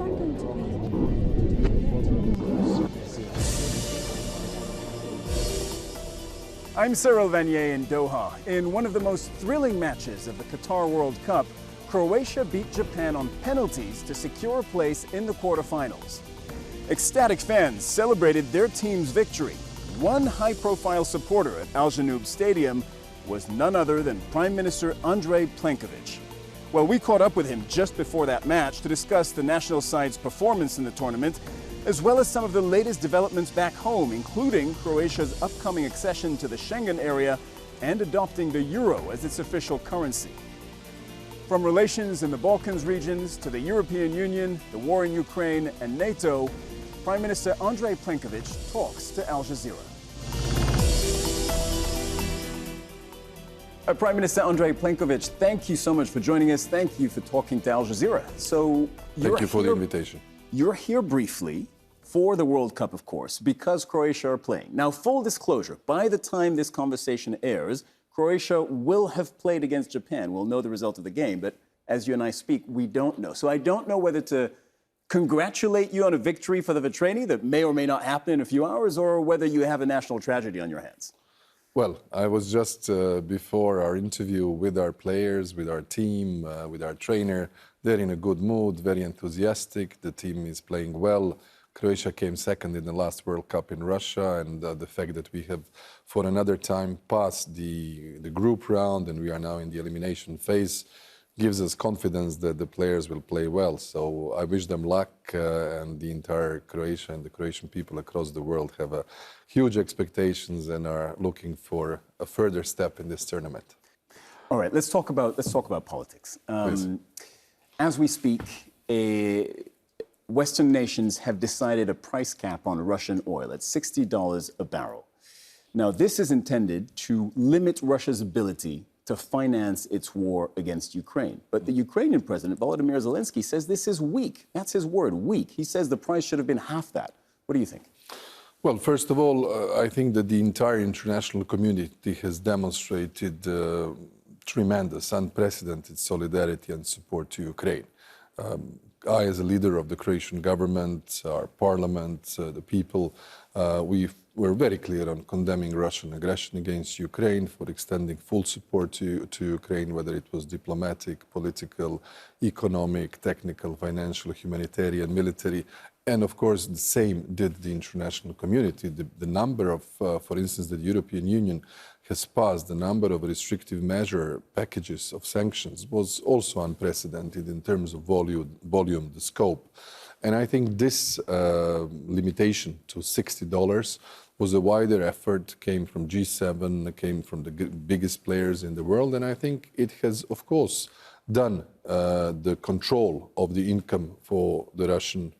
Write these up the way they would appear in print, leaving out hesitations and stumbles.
one going to be? I'm Cyril Vanier in Doha. In one of the most thrilling matches of the Qatar World Cup, Croatia beat Japan on penalties to secure a place in the quarterfinals. Ecstatic fans celebrated their team's victory. One high-profile supporter at Al Janoub Stadium was none other than Prime Minister Andrej Plenkovic. Well, we caught up with him just before that match to discuss the national side's performance in the tournament, as well as some of the latest developments back home, including Croatia's upcoming accession to the Schengen area and adopting the euro as its official currency. From relations in the Balkans regions to the European Union, the war in Ukraine, and NATO, Prime Minister Andrej Plenkovic talks to Al Jazeera. Prime Minister Andrej Plenkovic, thank you so much for joining us. Thank you for talking to Al Jazeera. Thank you for the invitation. You're here briefly for the World Cup, of course, because Croatia are playing. Now, full disclosure, by the time this conversation airs, Croatia will have played against Japan. We'll know the result of the game, but as you and I speak, we don't know. So I don't know whether to congratulate you on a victory for the Vetreni that may or may not happen in a few hours, or whether you have a national tragedy on your hands. Well, I was just before our interview with our players, with our team, with our trainer. They're in a good mood, very enthusiastic. The team is playing well. Croatia came second in the last World Cup in Russia, and the fact that we have, for another time, passed the group round and we are now in the elimination phase gives us confidence that the players will play well. So I wish them luck, and the entire Croatia and the Croatian people across the world have huge expectations and are looking for a further step in this tournament. All right, let's talk about politics. As we speak, Western nations have decided a price cap on Russian oil at $60 a barrel. Now, this is intended to limit Russia's ability to finance its war against Ukraine. But the Ukrainian president, Volodymyr Zelensky, says this is weak. That's his word, weak. He says the price should have been half that. What do you think? Well, first of all, I think that the entire international community has demonstrated tremendous, unprecedented solidarity and support to Ukraine. I, as a leader of the Croatian government, our parliament, the people, we were very clear on condemning Russian aggression against Ukraine, for extending full support to Ukraine, whether it was diplomatic, political, economic, technical, financial, humanitarian, military. And of course, the same did the international community. The number of, for instance, the European Union has passed, the number of restrictive measure packages of sanctions was also unprecedented in terms of volume, the scope. And I think this limitation to $60 was a wider effort, came from G7, came from the biggest players in the world. And I think it has, of course, done the control of the income for the Russian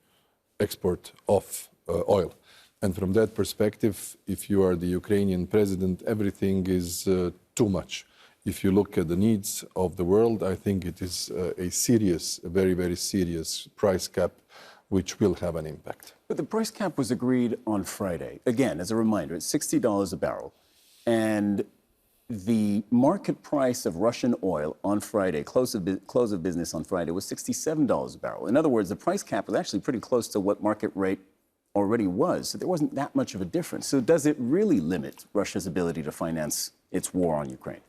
export of oil. And from that perspective, if you are the Ukrainian president, everything is too much. If you look at the needs of the world, I think it is a very, very serious price cap, which will have an impact. But the price cap was agreed on Friday. Again, as a reminder, it's $60 a barrel. And the market price of Russian oil on Friday, close of business on Friday, was $67 a barrel. In other words, the price cap was actually pretty close to what market rate already was. So there wasn't that much of a difference. So does it really limit Russia's ability to finance its war on Ukraine?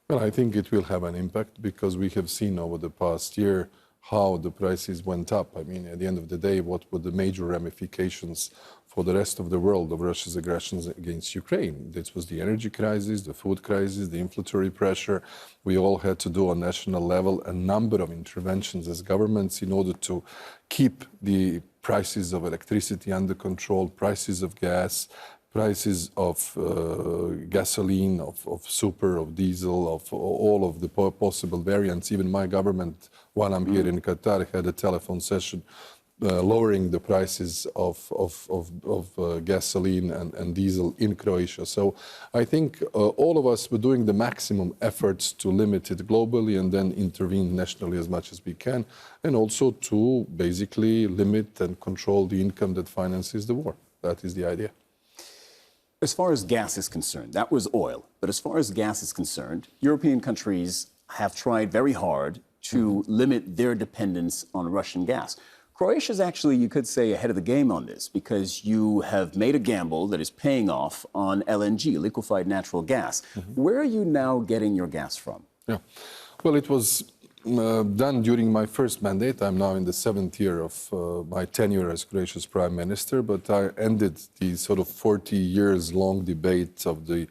Well, I think it will have an impact because we have seen over the past year how the prices went up. I mean, at the end of the day, what were the major ramifications for the rest of the world of Russia's aggressions against Ukraine? This was the energy crisis, the food crisis, the inflationary pressure. We all had to do on national level a number of interventions as governments in order to keep the prices of electricity under control, prices of gas, prices of gasoline, of super, of diesel, of all of the possible variants. Even my government, while I'm here in Qatar, had a telephone session lowering the prices of gasoline and diesel in Croatia. So I think all of us were doing the maximum efforts to limit it globally and then intervene nationally as much as we can, and also to basically limit and control the income that finances the war. That is the idea. As far as gas is concerned, that was oil. But as far as gas is concerned, European countries have tried very hard to limit their dependence on Russian gas. Croatia's actually, you could say, ahead of the game on this because you have made a gamble that is paying off on LNG, liquefied natural gas. Where are you now getting your gas from? Yeah, well, it was done during my first mandate. I'm now in the 7th year of my tenure as Croatia's Prime Minister, but I ended the sort of 40 years long debate of the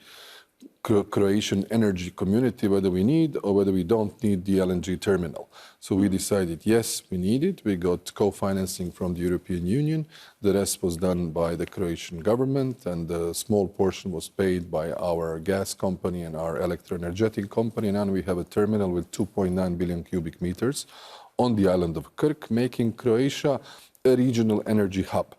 Croatian energy community, whether we need or whether we don't need the LNG terminal. So we decided, yes, we need it. We got co-financing from the European Union. The rest was done by the Croatian government, and a small portion was paid by our gas company and our electro-energetic company. Now we have a terminal with 2.9 billion cubic meters on the island of Krk, making Croatia a regional energy hub.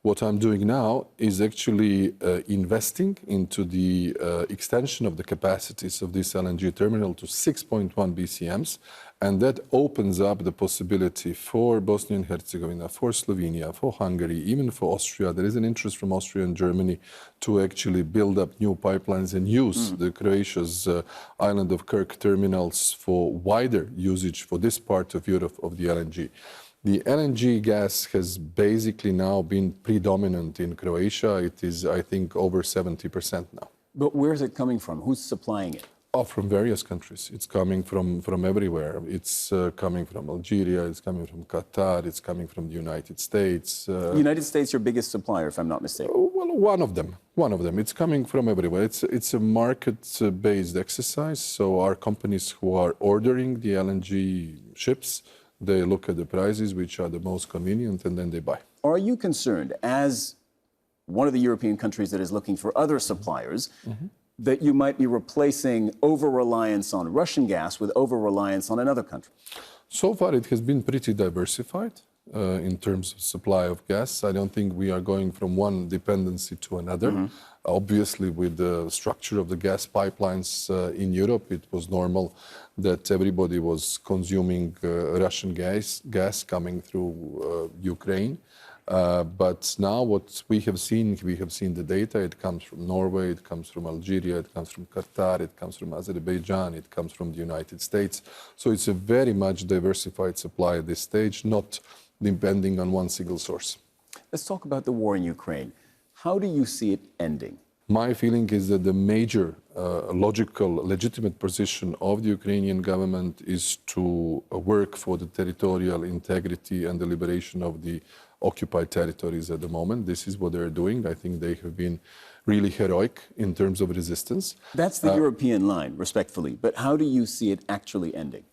What I'm doing now is actually investing into the extension of the capacities of this LNG terminal to 6.1 BCMs, and that opens up the possibility for Bosnia and Herzegovina, for Slovenia, for Hungary, even for Austria. There is an interest from Austria and Germany to actually build up new pipelines and use the Croatia's island of Krk terminals for wider usage for this part of Europe of the LNG. The LNG gas has basically now been predominant in Croatia. It is, I think, over 70% now. But where is it coming from? Who's supplying it? Oh, from various countries. It's coming from everywhere. It's coming from Algeria, it's coming from Qatar, it's coming from the United States. The United States, your biggest supplier, if I'm not mistaken. Well, one of them. It's coming from everywhere. It's a market-based exercise. So our companies who are ordering the LNG ships, they look at the prices, which are the most convenient, and then they buy. Are you concerned, as one of the European countries that is looking for other suppliers, that you might be replacing over-reliance on Russian gas with over-reliance on another country? So far, it has been pretty diversified in terms of supply of gas. I don't think we are going from one dependency to another. Obviously, with the structure of the gas pipelines in Europe, it was normal that everybody was consuming Russian gas coming through Ukraine. But now what we have seen the data. It comes from Norway, it comes from Algeria, it comes from Qatar, it comes from Azerbaijan, it comes from the United States. So it's a very much diversified supply at this stage, not depending on one single source. Let's talk about the war in Ukraine. How do you see it ending? My feeling is that the major logical, legitimate position of the Ukrainian government is to work for the territorial integrity and the liberation of the occupied territories at the moment. This is what they're doing. I think they have been really heroic in terms of resistance. That's the European line, respectfully. But how do you see it actually ending?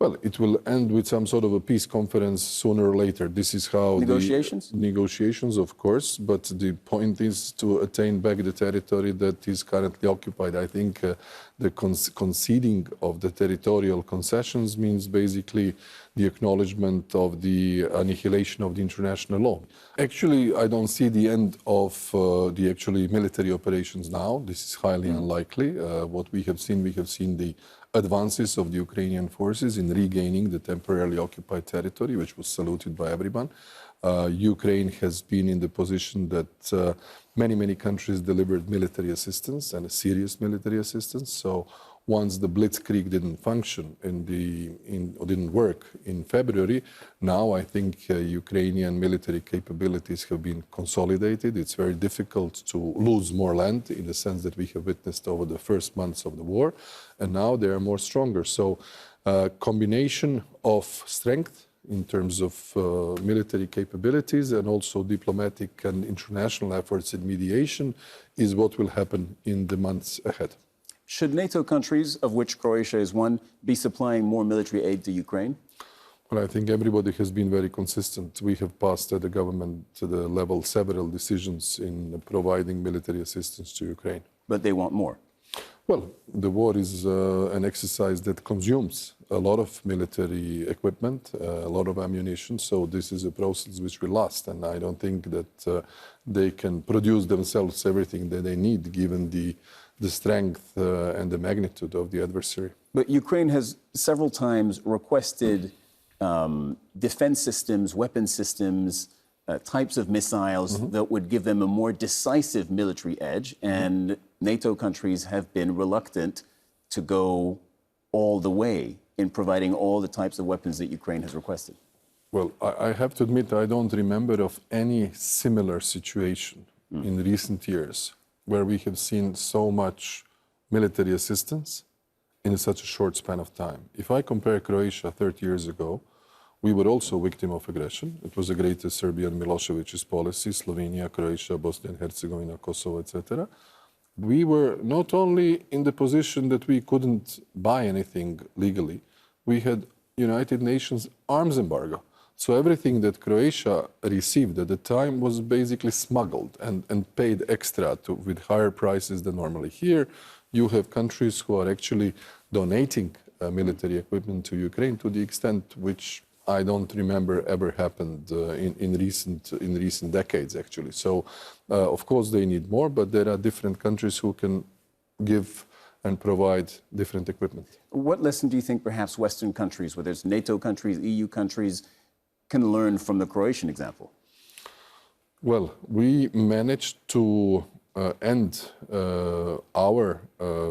Well, it will end with some sort of a peace conference sooner or later. This is how negotiations? Negotiations, of course, but the point is to attain back the territory that is currently occupied. I think the conceding of the territorial concessions means basically the acknowledgement of the annihilation of the international law. Actually, I don't see the end of the actually military operations now. This is highly unlikely. What we have seen the advances of the Ukrainian forces in regaining the temporarily occupied territory, which was saluted by everyone. Ukraine has been in the position that many countries delivered military assistance and a serious military assistance. So once the blitzkrieg didn't function or didn't work in February, now I think Ukrainian military capabilities have been consolidated. It's very difficult to lose more land in the sense that we have witnessed over the first months of the war, and now they are more stronger. So combination of strength in terms of military capabilities and also diplomatic and international efforts in mediation is what will happen in the months ahead. Should NATO countries, of which Croatia is one, be supplying more military aid to Ukraine? Well, I think everybody has been very consistent. We have passed at the government to the level several decisions in providing military assistance to Ukraine. But they want more? Well, the war is an exercise that consumes a lot of military equipment, a lot of ammunition, so this is a process which will last, and I don't think that they can produce themselves everything that they need, given the strength and the magnitude of the adversary. But Ukraine has several times requested defense systems, weapon systems, types of missiles that would give them a more decisive military edge, and NATO countries have been reluctant to go all the way in providing all the types of weapons that Ukraine has requested. Well, I have to admit I don't remember of any similar situation in recent years where we have seen so much military assistance in such a short span of time. If I compare Croatia 30 years ago, we were also a victim of aggression. It was the greatest Serbian Milosevic's policy, Slovenia, Croatia, Bosnia and Herzegovina, Kosovo, etc. We were not only in the position that we couldn't buy anything legally, we had United Nations arms embargo. So everything that Croatia received at the time was basically smuggled and paid extra with higher prices than normally. Here, you have countries who are actually donating military equipment to Ukraine to the extent which I don't remember ever happened in recent decades, actually. So, of course, they need more, but there are different countries who can give and provide different equipment. What lesson do you think perhaps Western countries, whether it's NATO countries, EU countries, can learn from the Croatian example? Well, we managed to end our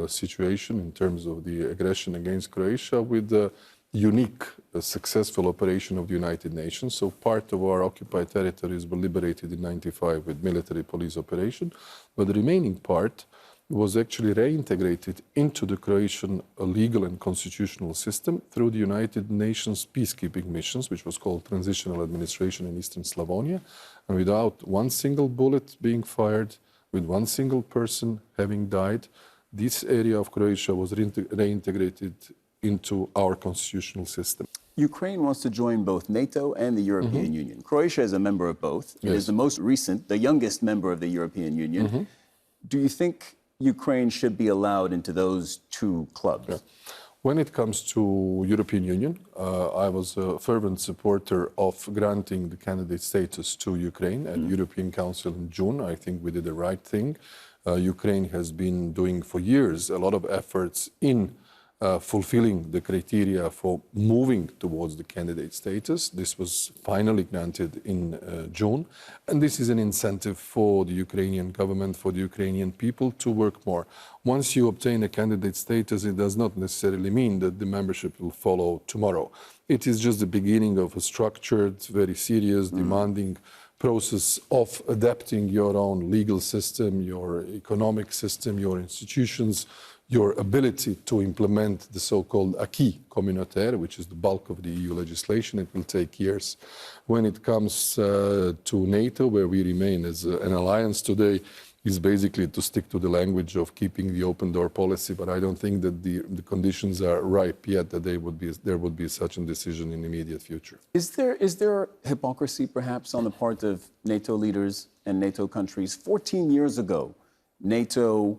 situation in terms of the aggression against Croatia with the unique, successful operation of the United Nations. So part of our occupied territories were liberated in '95 with military police operation, but the remaining part was actually reintegrated into the Croatian legal and constitutional system through the United Nations peacekeeping missions, which was called Transitional Administration in Eastern Slavonia. And without one single bullet being fired, with one single person having died, this area of Croatia was reintegrated into our constitutional system. Ukraine wants to join both NATO and the European Union. Croatia is a member of both. It is the most recent, the youngest member of the European Union. Do you think Ukraine should be allowed into those two clubs? Yeah. When it comes to European Union, I was a fervent supporter of granting the candidate status to Ukraine at the European Council in June. I think we did the right thing. Ukraine has been doing for years a lot of efforts in fulfilling the criteria for moving towards the candidate status. This was finally granted in June. And this is an incentive for the Ukrainian government, for the Ukrainian people to work more. Once you obtain a candidate status, it does not necessarily mean that the membership will follow tomorrow. It is just the beginning of a structured, very serious, demanding process of adapting your own legal system, your economic system, your institutions, your ability to implement the so-called acquis communautaire, which is the bulk of the EU legislation. It will take years. When it comes to NATO, where we remain as an alliance today, is basically to stick to the language of keeping the open door policy, but I don't think that the conditions are ripe yet that there would be such a decision in the immediate future. Is there hypocrisy perhaps on the part of NATO leaders and NATO countries? 14 years ago, NATO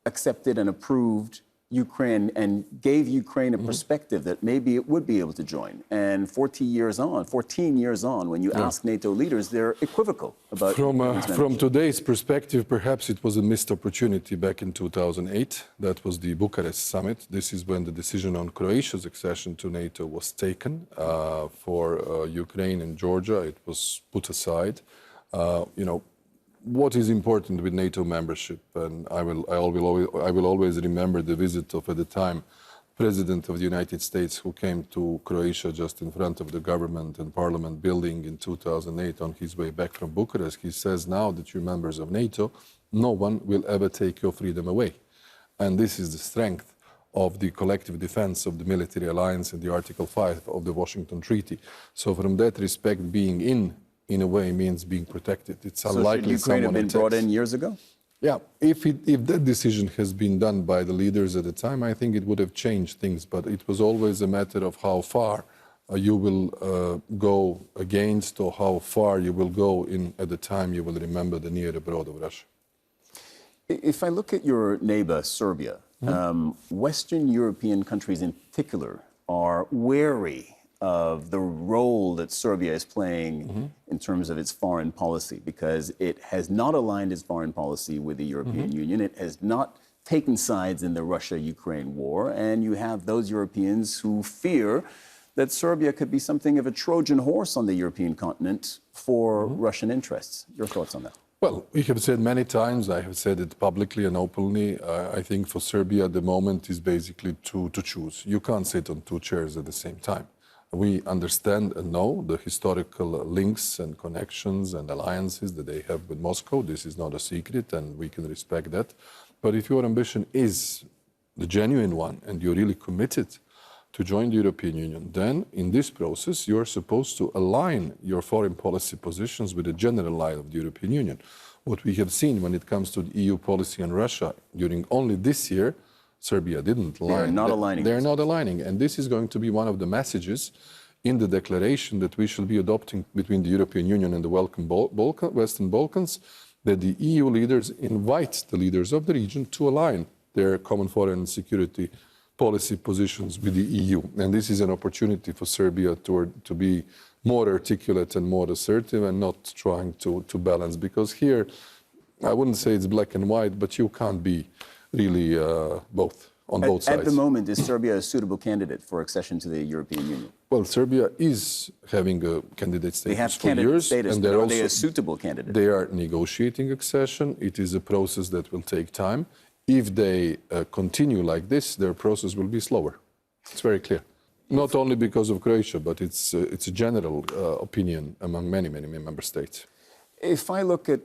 accepted and approved Ukraine and gave Ukraine a perspective that maybe it would be able to join. And 14 years on, when you ask NATO leaders, they're equivocal about From today's perspective, perhaps it was a missed opportunity back in 2008. That was the Bucharest summit. This is when the decision on Croatia's accession to NATO was taken. For Ukraine and Georgia, it was put aside. What is important with NATO membership, and I will always remember the visit of, at the time, President of the United States, who came to Croatia just in front of the government and parliament building in 2008 on his way back from Bucharest. He says, now that you're members of NATO, no one will ever take your freedom away. And this is the strength of the collective defense of the military alliance and the Article 5 of the Washington Treaty. So from that respect, being in a way, means being protected. It's unlikely should Ukraine have been brought in years ago? Yeah, if that decision has been done by the leaders at the time, I think it would have changed things. But it was always a matter of how far you will go against, or how far you will go in at the time you will remember the near abroad of Russia. If I look at your neighbor, Serbia, Western European countries in particular are wary of the role that Serbia is playing in terms of its foreign policy, because it has not aligned its foreign policy with the European Union. It has not taken sides in the Russia-Ukraine war. And you have those Europeans who fear that Serbia could be something of a Trojan horse on the European continent for Russian interests. Your thoughts on that? Well, we have said many times, I have said it publicly and openly, I think for Serbia the moment is basically to choose. You can't sit on two chairs at the same time. We understand and know the historical links and connections and alliances that they have with Moscow. This is not a secret, and we can respect that. But if your ambition is the genuine one and you're really committed to join the European Union, then in this process you're supposed to align your foreign policy positions with the general line of the European Union. What we have seen when it comes to the EU policy on Russia during only this year, Serbia didn't align. They're not aligning. They're not aligning. And this is going to be one of the messages in the declaration that we shall be adopting between the European Union and the Western Balkans, that the EU leaders invite the leaders of the region to align their common foreign and security policy positions with the EU. And this is an opportunity for Serbia to be more articulate and more assertive and not trying to balance. Because here, I wouldn't say it's black and white, but you can't be really both, on both sides. At the moment, is Serbia a suitable candidate for accession to the European Union? Well, Serbia is having a candidate status They have for candidate years. status, And but they're are they also, a suitable candidate? They are negotiating accession. It is a process that will take time. If they continue like this, their process will be slower. It's very clear. Not only because of Croatia, but it's a general opinion among many, many member states. If I look at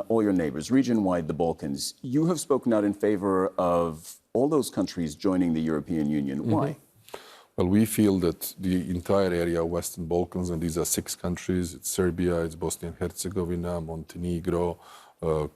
all your neighbors, region-wide, the Balkans, you have spoken out in favor of all those countries joining the European Union. Why? Well, we feel that the entire area of Western Balkans, and these are 6 countries, it's Serbia, it's Bosnia and Herzegovina, Montenegro,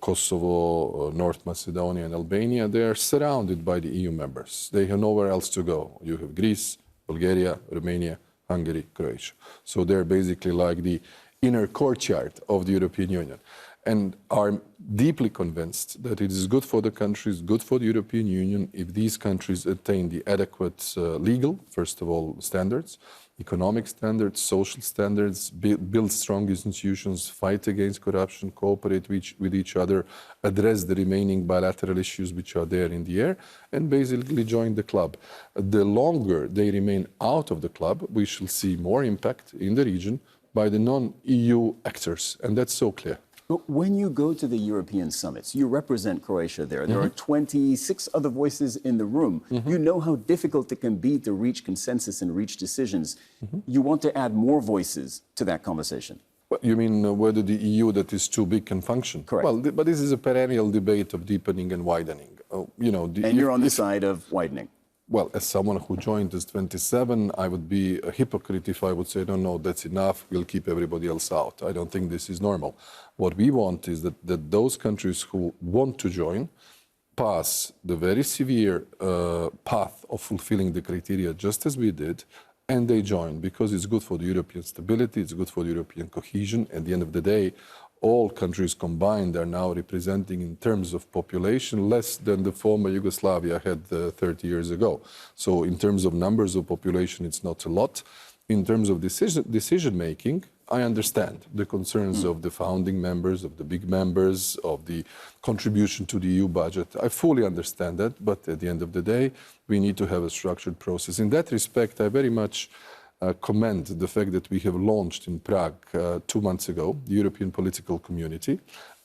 Kosovo, North Macedonia and Albania, they are surrounded by the EU members. They have nowhere else to go. You have Greece, Bulgaria, Romania, Hungary, Croatia. So they're basically like the inner courtyard of the European Union, and are deeply convinced that it is good for the countries, good for the European Union, if these countries attain the adequate legal, first of all, standards, economic standards, social standards, build strong institutions, fight against corruption, cooperate with each other, address the remaining bilateral issues which are there in the air, and basically join the club. The longer they remain out of the club, we shall see more impact in the region by the non-EU actors, and that's so clear. But when you go to the European summits, you represent Croatia there. There are 26 other voices in the room. You know how difficult it can be to reach consensus and reach decisions. You want to add more voices to that conversation. Well, you mean whether the EU that is too big can function? Correct. Well, but this is a perennial debate of deepening and widening. And you're on the side of widening. Well, as someone who joined as 27, I would be a hypocrite if I would say, no, that's enough, we'll keep everybody else out. I don't think this is normal. What we want is that those countries who want to join pass the very severe path of fulfilling the criteria just as we did, and they join, because it's good for the European stability, it's good for the European cohesion. At the end of the day, all countries combined are now representing, in terms of population, less than the former Yugoslavia had 30 years ago. So in terms of numbers of population, it's not a lot. In terms of decision-making, I understand the concerns of the founding members, of the big members, of the contribution to the EU budget. I fully understand that, but at the end of the day, we need to have a structured process. In that respect, I very much commend the fact that we have launched in Prague 2 months ago, the European Political Community,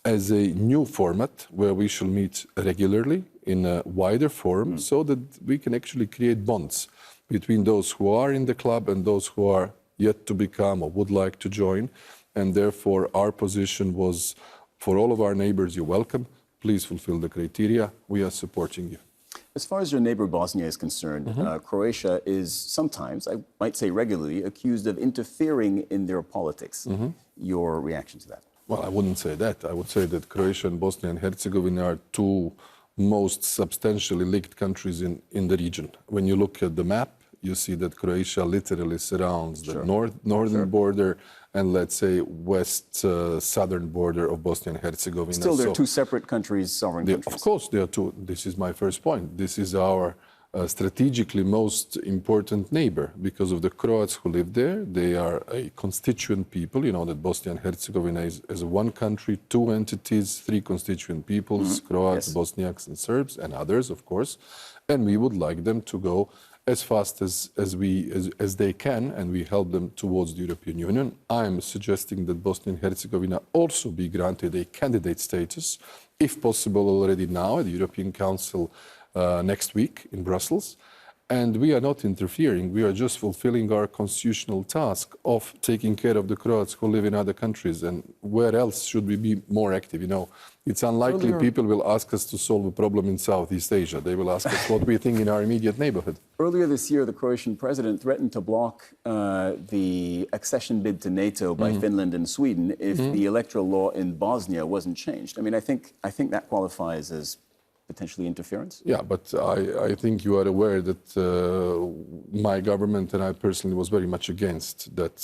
as a new format where we shall meet regularly in a wider forum so that we can actually create bonds between those who are in the club and those who are yet to become or would like to join. And therefore, our position was, for all of our neighbors, you're welcome. Please fulfill the criteria. We are supporting you. As far as your neighbor Bosnia is concerned, Croatia is sometimes, I might say regularly, accused of interfering in their politics. Your reaction to that? Well, I wouldn't say that. I would say that Croatia and Bosnia and Herzegovina are 2 most substantially linked countries in the region. When you look at the map, you see that Croatia literally surrounds the northern border and, let's say, southern border of Bosnia and Herzegovina. Still, they're 2 separate countries, sovereign countries. Of course, they are 2. This is my first point. This is our strategically most important neighbor because of the Croats who live there. They are a constituent people. You know that Bosnia and Herzegovina is 1 country, 2 entities, 3 constituent peoples, Croats, Bosniaks and Serbs and others, of course. And we would like them to go as fast as they can, and we help them towards the European Union. I am suggesting that Bosnia and Herzegovina also be granted a candidate status, if possible already now at the European Council next week in Brussels. And we are not interfering. We are just fulfilling our constitutional task of taking care of the Croats who live in other countries. And where else should we be more active? You know, it's unlikely people will ask us to solve a problem in Southeast Asia. They will ask us what we think in our immediate neighborhood. Earlier this year, the Croatian president threatened to block the accession bid to NATO by Finland and Sweden if the electoral law in Bosnia wasn't changed. I mean, I think that qualifies as potentially interference? Yeah, but I think you are aware that my government and I personally was very much against that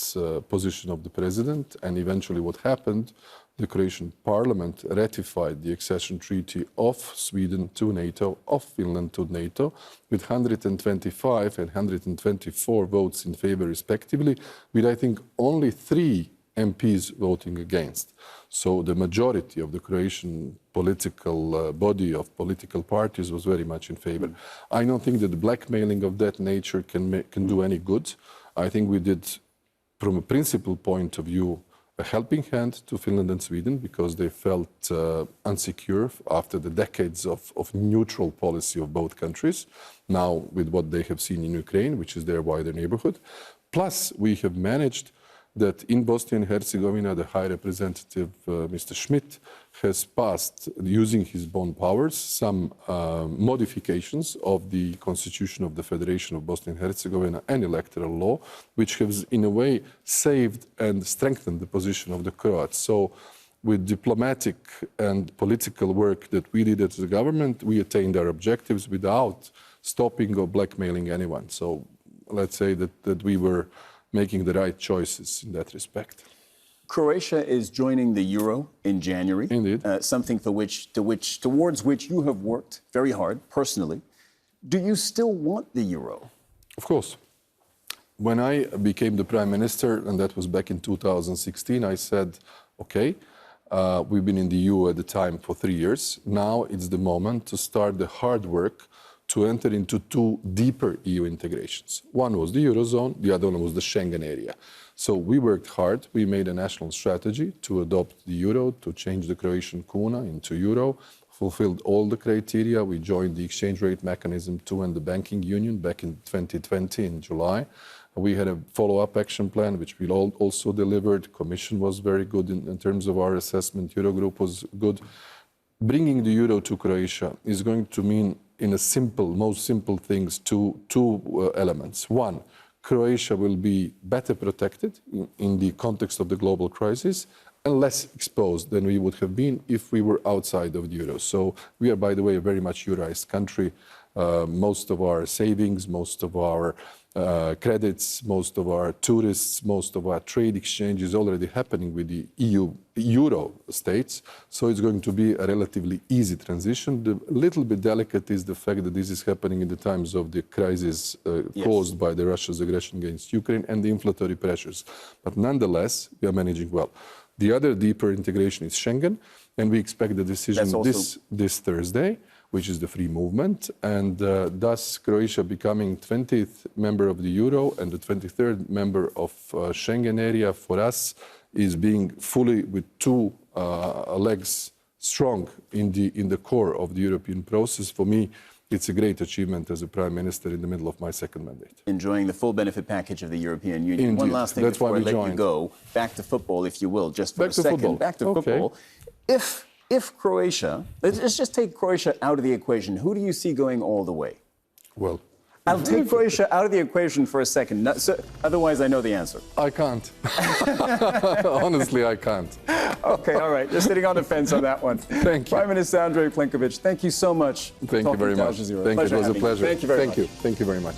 position of the president. And eventually what happened, the Croatian parliament ratified the accession treaty of Sweden to NATO, of Finland to NATO, with 125 and 124 votes in favor respectively, with I think only 3 MPs voting against. So the majority of the Croatian political body of political parties was very much in favor. I don't think that the blackmailing of that nature can do any good. I think we did, from a principal point of view, a helping hand to Finland and Sweden because they felt unsecure after the decades of neutral policy of both countries, now with what they have seen in Ukraine, which is their wider neighborhood. Plus, we have managed that in Bosnia and Herzegovina, the High Representative, Mr. Schmidt, has passed, using his bond powers, some modifications of the Constitution of the Federation of Bosnia and Herzegovina and electoral law, which has, in a way, saved and strengthened the position of the Croats. So, with diplomatic and political work that we did as a government, we attained our objectives without stopping or blackmailing anyone. So, let's say that we were making the right choices in that respect. Croatia is joining the euro in January. Indeed. Something towards which you have worked very hard personally. Do you still want the euro? Of course. When I became the Prime Minister, and that was back in 2016, I said, okay, we've been in the EU at the time for 3 years. Now it's the moment to start the hard work to enter into 2 deeper EU integrations. One was the Eurozone, the other one was the Schengen area. So we worked hard. We made a national strategy to adopt the euro, to change the Croatian kuna into euro, fulfilled all the criteria. We joined the exchange rate mechanism too and the banking union back in 2020 in July. We had a follow-up action plan, which we also delivered. Commission was very good in terms of our assessment. Eurogroup was good. Bringing the euro to Croatia is going to mean, in a most simple things, two elements. One, Croatia will be better protected in the context of the global crisis and less exposed than we would have been if we were outside of the euro. So we are, by the way, a very much euroized country. Most of our savings, most of our credits, most of our tourists, most of our trade exchange is already happening with the euro states. So it's going to be a relatively easy transition. The little bit delicate is the fact that this is happening in the times of the crisis caused by the Russia's aggression against Ukraine and the inflationary pressures. But nonetheless, we are managing well. The other deeper integration is Schengen, and we expect the decision this Thursday, which is the free movement, and thus Croatia becoming 20th member of the euro and the 23rd member of Schengen area for us is being fully with 2 legs strong in the core of the European process. For me, it's a great achievement as a Prime Minister in the middle of my 2nd mandate. Enjoying the full benefit package of the European Union. Indeed. One last thing before I let you go. Back to football, if you will, just for a second. Football. Back to football. If Croatia, let's just take Croatia out of the equation, who do you see going all the way? Well, I'll take Croatia out of the equation for a second. Otherwise, I know the answer. I can't. Honestly, I can't. Okay, all right. You're sitting on the fence on that one. Thank you. Prime Minister Andrej Plenkovic, thank you so much. Thank you very much. Jazeera. Thank you. It was a pleasure. Thank you very much. Thank you very much.